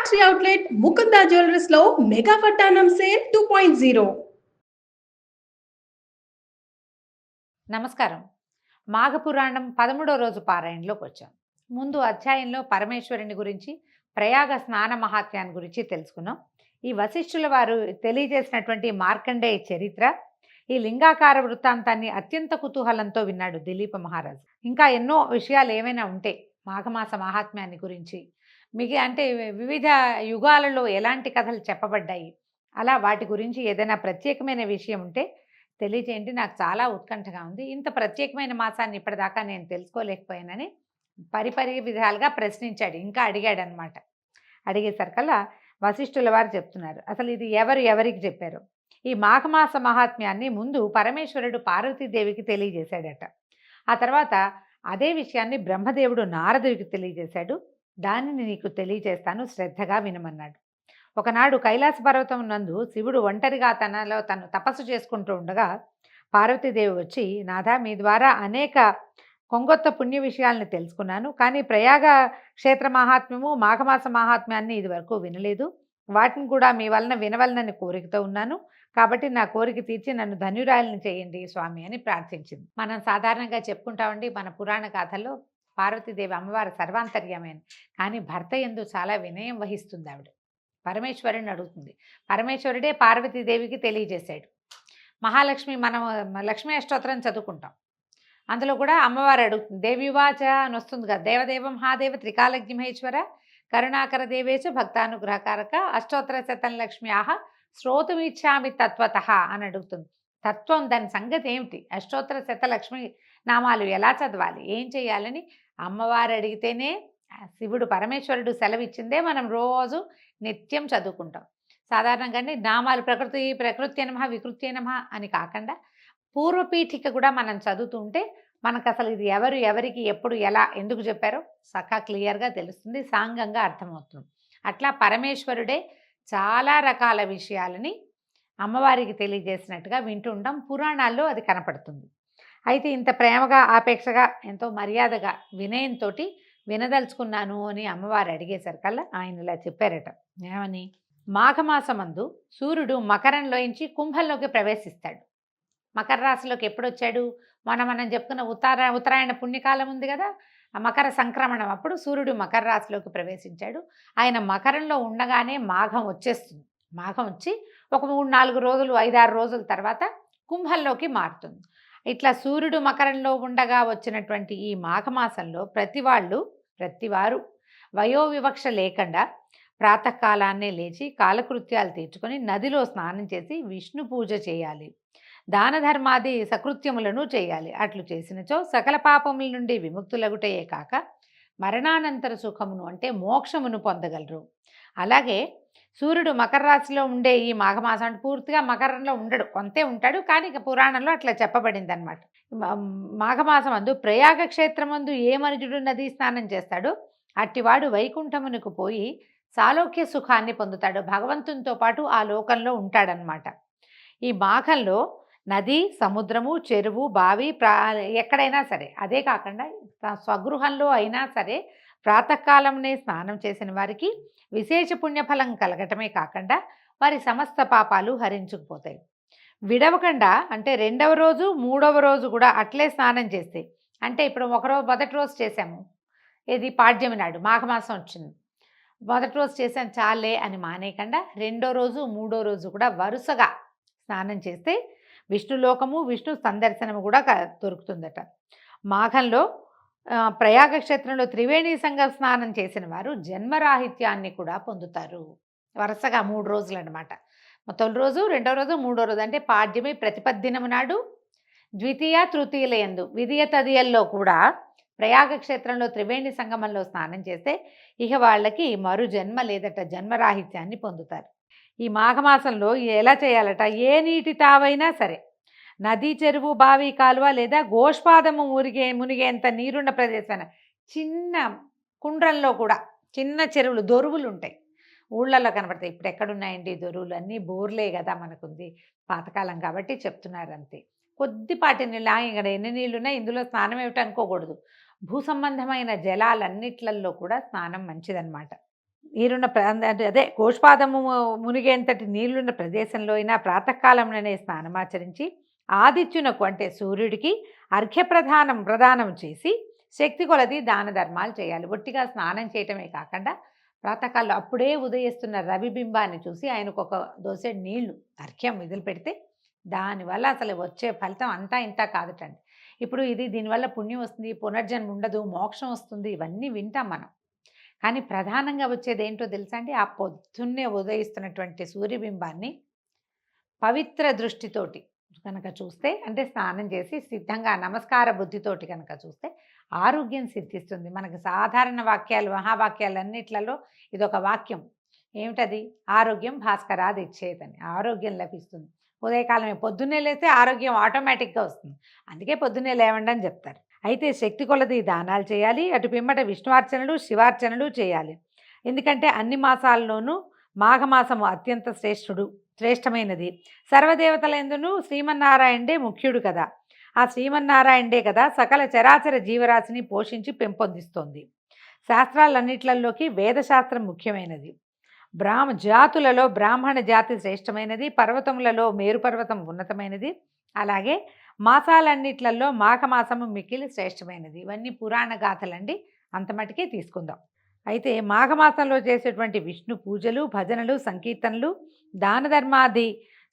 Factory outlet Mukunda jewellers లో mega వడ్డానం sale 2.0. నమస్కారం. మాఘపురాణం 13వ రోజు పారాయణలోకి వచ్చాం. ముందు అధ్యాయంలో పరమేశ్వరుని గురించి, ప్రయాగ స్నాన మహాత్మ్యాన్ని గురించి తెలుసుకున్నాం. ఈ వశిష్ఠుల వారు తెలియజేసినటువంటి మార్కండేయ చరిత్ర, ఈ లింగాకార వృత్తాంతాన్ని అత్యంత కుతూహలంతో విన్నాడు దిలీప మహారాజు. ఇంకా ఎన్నో విషయాలు ఏమైనా ఉంటే మాఘమాస మహాత్మ్యాన్ని గురించి, అంటే వివిధ యుగాలలో ఎలాంటి కథలు చెప్పబడ్డాయి, అలా వాటి గురించి ఏదైనా ప్రత్యేకమైన విషయం ఉంటే తెలియజేయండి, నాకు చాలా ఉత్కంఠగా ఉంది. ఇంత ప్రత్యేకమైన మాసాన్ని ఇప్పటిదాకా నేను తెలుసుకోలేకపోయానని పరిపరి విధాలుగా ప్రశ్నించాడు, ఇంకా అడిగాడనమాట. అడిగేసరికల్లా వశిష్ఠుల వారు చెప్తున్నారు అసలు ఇది ఎవరికి చెప్పారు. ఈ మాఘమాస మహాత్మ్యాన్ని ముందు పరమేశ్వరుడు పార్వతీదేవికి తెలియజేశాడట. ఆ తర్వాత అదే విషయాన్ని బ్రహ్మదేవుడు నారదుడికి తెలియజేశాడు. దానిని నీకు తెలియజేస్తాను, శ్రద్ధగా వినమన్నాడు. ఒకనాడు కైలాస పర్వతం నందు శివుడు ఒంటరిగా తనలో తను తపస్సు చేసుకుంటూ ఉండగా పార్వతీదేవి వచ్చి, నాథా, మీ ద్వారా అనేక కొంగొత్త పుణ్య విషయాలను తెలుసుకున్నాను, కానీ ప్రయాగ క్షేత్ర మహాత్మ్యము, మాఘమాస మహాత్మ్యాన్ని ఇదివరకు వినలేదు. వాటిని కూడా మీ వలన వినవలనని కోరికతో ఉన్నాను. కాబట్టి నా కోరిక తీర్చి నన్ను ధన్యురాలను చేయండి స్వామి అని ప్రార్థించింది. మనం సాధారణంగా చెప్పుకుంటామండి మన పురాణ గాథల్లో పార్వతీదేవి అమ్మవారు సర్వాంతర్యమైన, కానీ భర్త యందు చాలా వినయం వహిస్తుంది ఆవిడ. పరమేశ్వరుని అడుగుతుంది. పరమేశ్వరుడే పార్వతీదేవికి తెలియజేశాడు. మహాలక్ష్మి, మనం లక్ష్మీ అష్టోత్తరం చదువుకుంటాం, అందులో కూడా అమ్మవారు అడుగుతుంది. దేవివాచ అని వస్తుంది కదా, దేవదేవ మహాదేవ త్రికాలజ్ఞమహేశ్వర కరుణాకర దేవేచ భక్తానుగ్రహకారక అష్టోత్తర శతం లక్ష్మ్యాహ శ్రోతుమిచ్చామి తత్వత అని అడుగుతుంది. తత్వం, దాని సంగతి ఏమిటి, అష్టోత్తర శత లక్ష్మి నామాలు ఎలా చదవాలి, ఏం చేయాలని అమ్మవారు అడిగితేనే శివుడు పరమేశ్వరుడు సెలవిచ్చిందే మనం రోజు నిత్యం చదువుకుంటాం. సాధారణంగానే నామాలు ప్రకృతి నమః వికృతి నమః అని కాకుండా పూర్వపీఠిక కూడా మనం చదువుతూ ఉంటే మనకు అసలు ఇది ఎవరికి ఎప్పుడు ఎలా ఎందుకు చెప్పారో సకా క్లియర్గా తెలుస్తుంది, సాంగంగా అర్థమవుతుంది. అట్లా పరమేశ్వరుడే చాలా రకాల విషయాలని అమ్మవారికి తెలియజేసినట్టుగా వింటూ ఉంటాం. పురాణాల్లో అది కనపడుతుంది. అయితే ఇంత ప్రేమగా, ఆపేక్షగా, ఎంతో మర్యాదగా, వినయంతో వినదలుచుకున్నాను అని అమ్మవారు అడిగేసరికల్లా ఆయన ఇలా చెప్పారట. ఏమని? మాఘమాసమందు సూర్యుడు మకరంలోంచి కుంభంలోకి ప్రవేశిస్తాడు. మకర రాశిలోకి ఎప్పుడు వచ్చాడు? మనం చెప్పుకున్న ఉత్తరాయణ పుణ్యకాలం ఉంది కదా, ఆ మకర సంక్రమణం అప్పుడు సూర్యుడు మకర రాశిలోకి ప్రవేశించాడు. ఆయన మకరంలో ఉండగానే మాఘం వచ్చేస్తుంది. మాఘం వచ్చి ఒక 3-4 రోజులు, 5-6 రోజుల తర్వాత కుంభంలోకి మారుతుంది. ఇట్లా సూర్యుడు మకరంలో ఉండగా వచ్చినటువంటి ఈ మాఘమాసంలో ప్రతివారు వయోవివక్ష లేకుండా ప్రాతకాలాన్నే లేచి కాలకృత్యాలు తీర్చుకొని నదిలో స్నానం చేసి విష్ణు పూజ చేయాలి, దాన ధర్మాది సకృత్యములను చేయాలి. అట్లు చేసినచో సకల పాపముల నుండి విముక్తులగుటయే కాక మరణానంతర సుఖమును అంటే మోక్షమును పొందగలరు. అలాగే సూర్యుడు మకర రాశిలో ఉండే ఈ మాఘమాసం అంటే పూర్తిగా మకరంలో ఉండడు, కొంతే ఉంటాడు, కానీ ఇక పురాణంలో అట్లా చెప్పబడింది అనమాట. మాఘమాసం అందు ప్రయాగ క్షేత్రమందు ఏ మనుజుడు నదీ స్నానం చేస్తాడో అట్టివాడు వైకుంఠమునకు పోయి సాలోక్య సుఖాన్ని పొందుతాడు, భగవంతునితో పాటు ఆ లోకంలో ఉంటాడనమాట. ఈ మాఘంలో నది, సముద్రము, చెరువు, బావి, ఎక్కడైనా సరే, అదే కాకుండా స్వగృహంలో అయినా సరే ప్రాతకాలంనే స్నానం చేసిన వారికి విశేష పుణ్యఫలం కలగటమే కాకుండా వారి సమస్త పాపాలు హరించుకుపోతాయి. విడవకుండా అంటే 2వ రోజు 3వ రోజు కూడా అట్లే స్నానం చేస్తే, అంటే ఇప్పుడు మొదటి రోజు చేసాము, ఇది పాడ్యమి నాడు మాఘమాసం వచ్చింది, మొదటి రోజు చేసాను చాలే అని మానేయకుండా 2వ రోజు 3వ రోజు కూడా వరుసగా స్నానం చేస్తే విష్ణులోకము, విష్ణు సందర్శనము కూడా దొరుకుతుందట. మాఘంలో ప్రయాగ క్షేత్రంలో త్రివేణి సంగ స్నానం చేసిన వారు జన్మరాహిత్యాన్ని కూడా పొందుతారు. వరుసగా 3 రోజులు అనమాట. తొలి రోజు, 2వ రోజు, 3వ రోజు అంటే పాడ్యమి ప్రతిపద్దినము నాడు, ద్వితీయ తృతీయుల యందు విధియ తదియల్లో కూడా ప్రయాగ క్షేత్రంలో త్రివేణి సంగమంలో స్నానం చేస్తే ఇక వాళ్ళకి మరు జన్మ లేదట, జన్మరాహిత్యాన్ని పొందుతారు. ఈ మాఘమాసంలో ఎలా చేయాలట? ఏ నీటి తావైనా సరే, నది, చెరువు, బావి, కాలువ లేదా గోష్పాదము మునిగేంత నీరున్న ప్రదేశమైన చిన్న కుండ్రంలో కూడా, చిన్న చెరువులు, దొరువులు ఉంటాయి, ఊళ్ళల్లో కనబడతాయి. ఇప్పుడు ఎక్కడున్నాయండి దొరువులు? అన్నీ బోర్లే కదా మనకుంది, పాతకాలం కాబట్టి చెప్తున్నారు అంతే. కొద్దిపాటి నీళ్ళ, ఇక్కడ ఎన్ని నీళ్ళున్నా ఇందులో స్నానం ఏమిటి అనుకోకూడదు. భూ సంబంధమైన జలాలన్నిట్లలో కూడా స్నానం మంచిదన్నమాట. నీరున్న అదే గోష్పాదము మునిగేంతటి నీళ్లున్న ప్రదేశంలో అయినా ప్రాతకాలంలోనే స్నానమాచరించి ఆదిత్యునకు అంటే సూర్యుడికి ప్రదానం చేసి శక్తి కొలది దాన ధర్మాలు చేయాలి. ఒట్టిగా స్నానం చేయటమే కాకుండా ప్రాతకాలంలో అప్పుడే ఉదయిస్తున్న రవిబింబాన్ని చూసి ఆయనకు ఒక దోసెడు నీళ్లు అర్ఘ్యం వదిలిపెడితే దానివల్ల అసలు వచ్చే ఫలితం అంతా ఇంత కాదుటండి. ఇప్పుడు దీనివల్ల పుణ్యం వస్తుంది, పునర్జన్మ ఉండదు, మోక్షం వస్తుంది, ఇవన్నీ వింటాం మనం. కానీ ప్రధానంగా వచ్చేది ఏంటో తెలుసా అండి? ఆ పొద్దున్నే ఉదయిస్తున్నటువంటి సూర్యబింబాన్ని పవిత్ర దృష్టితోటి కనుక చూస్తే, అంటే స్నానం చేసి సిద్ధంగా నమస్కార బుద్ధితోటి కనుక చూస్తే ఆరోగ్యం సిద్ధిస్తుంది. మనకు సాధారణ వాక్యాలు, మహావాక్యాలన్నిట్లలో ఇదొక వాక్యం. ఏమిటది? ఆరోగ్యం భాస్కరాది ఇచ్చేదని. ఆరోగ్యం లభిస్తుంది. ఉదయకాలమే పొద్దున్నే లేస్తే ఆరోగ్యం ఆటోమేటిక్గా వస్తుంది. అందుకే పొద్దున్నే లేవండి అని చెప్తారు. అయితే శక్తి కొలది దానాలు చేయాలి. అటు పిమ్మట విష్ణువార్చనలు, శివార్చనలు చేయాలి. ఎందుకంటే అన్ని మాసాల్లోనూ మాఘమాసము అత్యంత శ్రేష్టమైనది. సర్వదేవతలందును శ్రీమన్నారాయణుడే ముఖ్యుడు కదా. ఆ శ్రీమన్నారాయణుడే కదా సకల చరాచర జీవరాశిని పోషించి పెంపొందిస్తోంది. శాస్త్రాలన్నిట్లలోకి వేదశాస్త్రం ముఖ్యమైనది. జాతులలో బ్రాహ్మణ జాతి శ్రేష్టమైనది. పర్వతములలో మేరుపర్వతం ఉన్నతమైనది. అలాగే మాసాలన్నిట్లలో మాఘమాసము మిక్కిలి శ్రేష్టమైనది. ఇవన్నీ పురాణ గాథలండి, అంతమటికే తీసుకుందాం. అయితే మాఘమాసంలో చేసేటువంటి విష్ణు పూజలు, భజనలు, సంకీర్తనలు, దాన ధర్మాది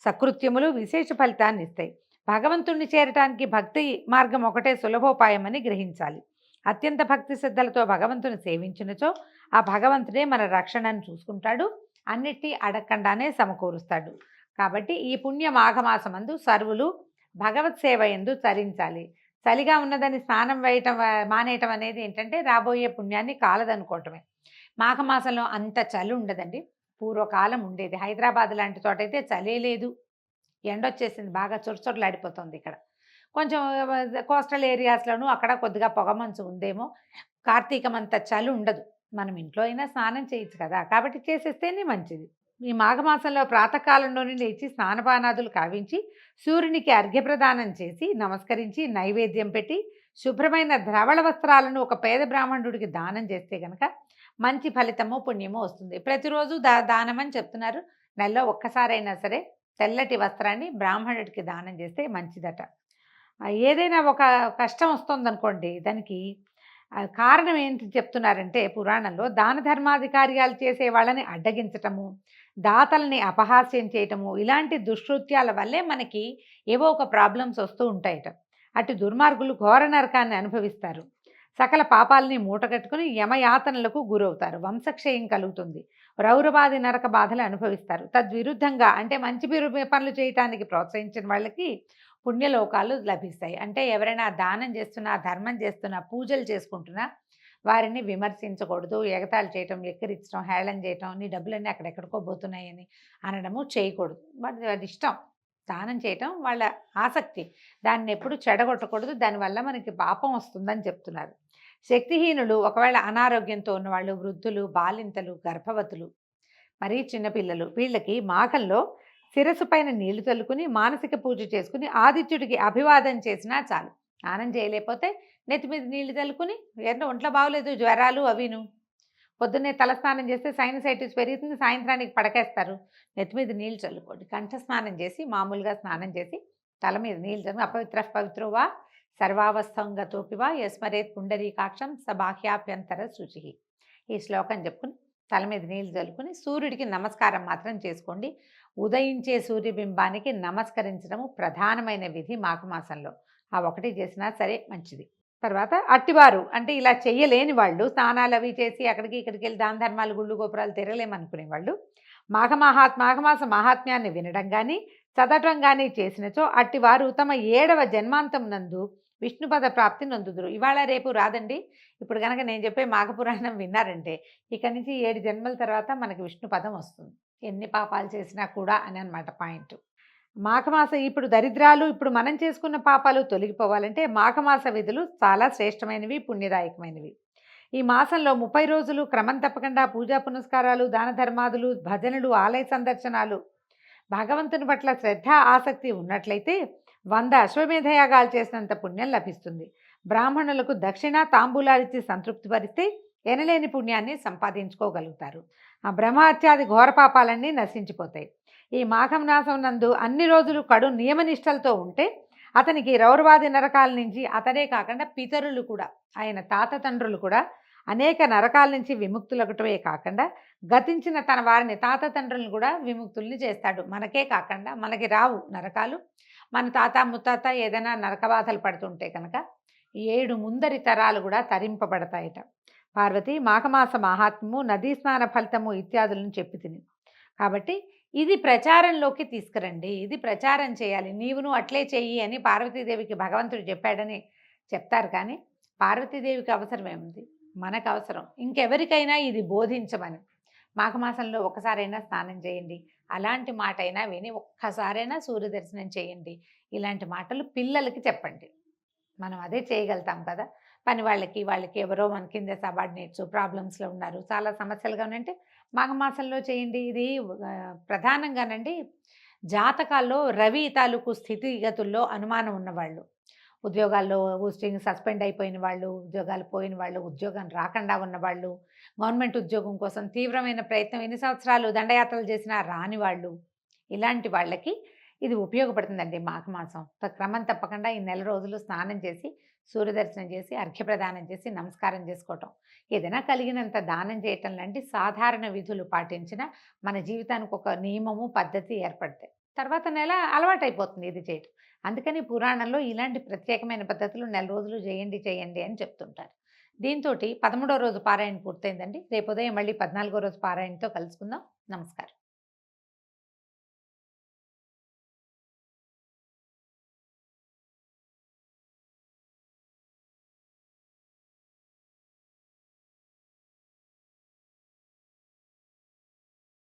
సకృత్యములు విశేష ఫలితాన్ని ఇస్తాయి. భగవంతుణ్ణి చేరటానికి భక్తి మార్గం ఒకటే సులభోపాయమని గ్రహించాలి. అత్యంత భక్తి శ్రద్ధలతో భగవంతుని సేవించినచో ఆ భగవంతుడే మన రక్షణను చూసుకుంటాడు, అన్నిటి అడగకుండానే సమకూరుస్తాడు. కాబట్టి ఈ పుణ్య మాఘమాసమందు సర్వులు భగవత్ సేవ ఎందు తరించాలి. చలిగా ఉన్నదని స్నానం మానేయటం అనేది ఏంటంటే రాబోయే పుణ్యాన్ని కాలదనుకోవటమే. మాఘమాసంలో అంత చలి ఉండదండి. పూర్వకాలం ఉండేది. హైదరాబాద్ లాంటి చోట అయితే చలే లేదు, ఎండొచ్చేసింది, బాగా చొరచొరలాడిపోతుంది. ఇక్కడ కొంచెం కోస్టల్ ఏరియాస్లోనూ అక్కడ కొద్దిగా పొగమంచు ఉందేమో. కార్తీకం అంత చలి ఉండదు. మనం ఇంట్లో అయినా స్నానం చేయొచ్చు కదా, కాబట్టి చేసేస్తేనే మంచిది. ఈ మాఘమాసంలో ప్రాతకాలంలోనే లేచి స్నానపానాదులు కావించి సూర్యునికి అర్ఘ్యప్రదానం చేసి నమస్కరించి నైవేద్యం పెట్టి శుభ్రమైన ధవళ వస్త్రాలను ఒక పేద బ్రాహ్మణుడికి దానం చేస్తే కనుక మంచి ఫలితము పుణ్యము వస్తుంది. ప్రతిరోజు దానం అని చెప్తున్నారు. నెలలో ఒక్కసారైనా సరే తెల్లటి వస్త్రాన్ని బ్రాహ్మణుడికి దానం చేస్తే మంచిదట. ఏదైనా ఒక కష్టం వస్తుందనుకోండి, దానికి కారణం ఏంటి చెప్తున్నారంటే పురాణంలో దాన ధర్మాది కార్యాలు చేసే వాళ్ళని అడ్డగించటము, దాతల్ని అపహాస్యం చేయటము, ఇలాంటి దుష్కృత్యాల వల్లే మనకి ఏవో ఒక ప్రాబ్లమ్స్ వస్తూ ఉంటాయట. అటు దుర్మార్గులు ఘోర నరకాన్ని అనుభవిస్తారు. సకల పాపాలని మూటగట్టుకుని యమయాతనలకు గురవుతారు. వంశక్షయం కలుగుతుంది. రౌరవాది నరక బాధలు అనుభవిస్తారు. తద్విరుద్ధంగా అంటే మంచి పనులు చేయటానికి ప్రోత్సహించిన వాళ్ళకి పుణ్యలోకాలు లభిస్తాయి. అంటే ఎవరైనా దానం చేస్తున్నా, ధర్మం చేస్తున్నా, పూజలు చేసుకుంటున్నా వారిని విమర్శించకూడదు. ఎగతాళి చేయటం, ఎక్కిరించడం, హేళన చేయటం, నీ డబ్బులన్నీ అక్కడెక్కడికో పోతున్నాయని అనడము చేయకూడదు. అది ఇష్టం. దానం చేయటం వాళ్ళ ఆసక్తి. దాన్ని ఎప్పుడు చెడగొట్టకూడదు. దానివల్ల మనకి పాపం వస్తుందని చెప్తున్నారు. శక్తిహీనులు, ఒకవేళ అనారోగ్యంతో ఉన్నవాళ్ళు, వృద్ధులు, బాలింతలు, గర్భవతులు, మరీ చిన్నపిల్లలు, వీళ్ళకి మాఘంలో శిరస్సు పైన నీళ్లు చల్లుకుని మానసిక పూజ చేసుకుని ఆదిత్యుడికి అభివాదం చేసినా చాలు. స్నానం చేయలేకపోతే నెత్తి మీద నీళ్లు చల్లుకుని, ఏంటో ఒంట్లో బాగోలేదు, జ్వరాలు అవిను, పొద్దున్నే తలస్నానం చేస్తే సైనసైటిస్ పెరుగుతుంది, సాయంత్రానికి పడకేస్తారు, నెత్తి మీద నీళ్ళు చల్లుకోండి. కంఠ స్నానం చేసి మామూలుగా స్నానం చేసి తల మీద నీళ్ళు చల్లు. అపవిత్ర పవిత్రోవా సర్వావస్థంగతోపివా యస్మరేత్ పుండరీకాక్షం సబాహ్యాభ్యంతర శుచి. ఈ శ్లోకం చెప్పుకుని తల మీద నీళ్ళు చల్లుకుని సూర్యుడికి నమస్కారం మాత్రం చేసుకోండి. ఉదయించే సూర్యబింబానికి నమస్కరించడము ప్రధానమైన విధి మాఘమాసంలో. ఆ ఒకటి చేసినా సరే మంచిది. తర్వాత అట్టివారు అంటే ఇలా చెయ్యలేని వాళ్ళు, స్నానాలు అవి చేసి అక్కడికి ఇక్కడికి వెళ్ళి దాన ధర్మాలు, గుళ్ళు గోపురాలు తిరగలేమనుకునే వాళ్ళు మాఘమాస మహాత్మ్యాన్ని వినడం కానీ చదవటం కానీ చేసినచో అట్టివారు తమ 7వ జన్మాంతం నందు విష్ణుపద ప్రాప్తి నొందుదురు. ఇవాళ రేపు రాదండి. ఇప్పుడు కనుక నేను చెప్పే మాఘపురాణం విన్నారంటే ఇక్కడి నుంచి 7 జన్మల తర్వాత మనకి విష్ణుపదం వస్తుంది, ఎన్ని పాపాలు చేసినా కూడా అని అన్నమాట పాయింట్. మాఘమాస ఇప్పుడు దరిద్రాలు, ఇప్పుడు మనం చేసుకున్న పాపాలు తొలగిపోవాలంటే మాఘమాస విధులు చాలా శ్రేష్టమైనవి, పుణ్యదాయకమైనవి. ఈ మాసంలో 30 రోజులు క్రమం తప్పకుండా పూజా పునస్కారాలు, దాన ధర్మాదులు, భజనలు, ఆలయ సందర్శనాలు, భగవంతుని పట్ల శ్రద్ధ ఆసక్తి ఉన్నట్లయితే 100 అశ్వమేధయాగాలు చేసినంత పుణ్యం లభిస్తుంది. బ్రాహ్మణులకు దక్షిణ తాంబూలాలిచ్చి సంతృప్తి పరిస్తే ఎనలేని పుణ్యాన్ని సంపాదించుకోగలుగుతారు. ఆ బ్రహ్మహత్యాది ఘోర పాపాలన్నీ నశించిపోతాయి. ఈ మాఘం మాసం నందు అన్ని రోజులు కడు నియమనిష్టలతో ఉంటే అతనికి రౌరవాది నరకాల నుంచి అతడే కాకుండా పితరులు కూడా, ఆయన తాత తండ్రులు కూడా అనేక నరకాల నుంచి విముక్తులగటమే కాకుండా గతించిన తన వారిని తాత తండ్రులను కూడా విముక్తుల్ని చేస్తాడు. మనకే కాకుండా మనకి రావు నరకాలు, మన తాత ముత్తాత ఏదైనా నరకబాధలు పడుతుంటే కనుక 7 ముందరి తరాలు కూడా తరింపబడతాయట. పార్వతి మాఘమాస మహాత్మ్యము, నదీ స్నాన ఫలితము ఇత్యాదులను చెప్పి తిని, కాబట్టి ఇది ప్రచారంలోకి తీసుకురండి, ఇది ప్రచారం చేయాలి, నీవును అట్లే చెయ్యి అని పార్వతీదేవికి భగవంతుడు చెప్పాడని చెప్తారు. కానీ పార్వతీదేవికి అవసరం ఏముంది, మనకు అవసరం. ఇంకెవరికైనా ఇది బోధించమని. మాఘమాసంలో ఒక్కసారైనా స్నానం చేయండి, అలాంటి మాట అయినా విని ఒక్కసారైనా సూర్యదర్శనం చేయండి, ఇలాంటి మాటలు పిల్లలకి చెప్పండి. మనం అదే చేయగలుగుతాం కదా. పని వాళ్ళకి ఎవరో మన కింద సబార్డినేట్స్ ప్రాబ్లమ్స్లో ఉన్నారు, చాలా సమస్యలుగా ఉన్నాయంటే మాఘమాసంలో చేయండి. ఇది ప్రధానంగానండి జాతకాల్లో రవి తాలూకు స్థితిగతుల్లో అనుమానం ఉన్నవాళ్ళు, ఉద్యోగాల్లో పోస్టింగ్ సస్పెండ్ అయిపోయిన వాళ్ళు, ఉద్యోగాలు పోయిన వాళ్ళు, ఉద్యోగం రాకుండా ఉన్నవాళ్ళు, గవర్నమెంట్ ఉద్యోగం కోసం తీవ్రమైన ప్రయత్నం ఎన్ని సంవత్సరాలు దండయాత్రలు చేసినా రాని వాళ్ళు, ఇలాంటి వాళ్ళకి ఇది ఉపయోగపడుతుందండి. మాఘమాసం క్రమం తప్పకుండా ఈ నెల రోజులు స్నానం చేసి సూర్యదర్శనం చేసి అర్ఘ్యప్రదానం చేసి నమస్కారం చేసుకోవటం, ఏదైనా కలిగినంత దానం చేయటం లాంటి సాధారణ విధులు పాటించిన మన జీవితానికి ఒక నియమము పద్ధతి ఏర్పడతాయి. తర్వాత నెల అలవాటైపోతుంది ఇది చేయటం. అందుకని పురాణంలో ఇలాంటి ప్రత్యేకమైన పద్ధతులు నెల రోజులు చేయండి అని చెప్తుంటారు. దీంతో 13వ రోజు పారాయణ పూర్తయిందండి. రేపు ఉదయం మళ్ళీ 14వ రోజు పారాయణతో కలుసుకుందాం. నమస్కారం.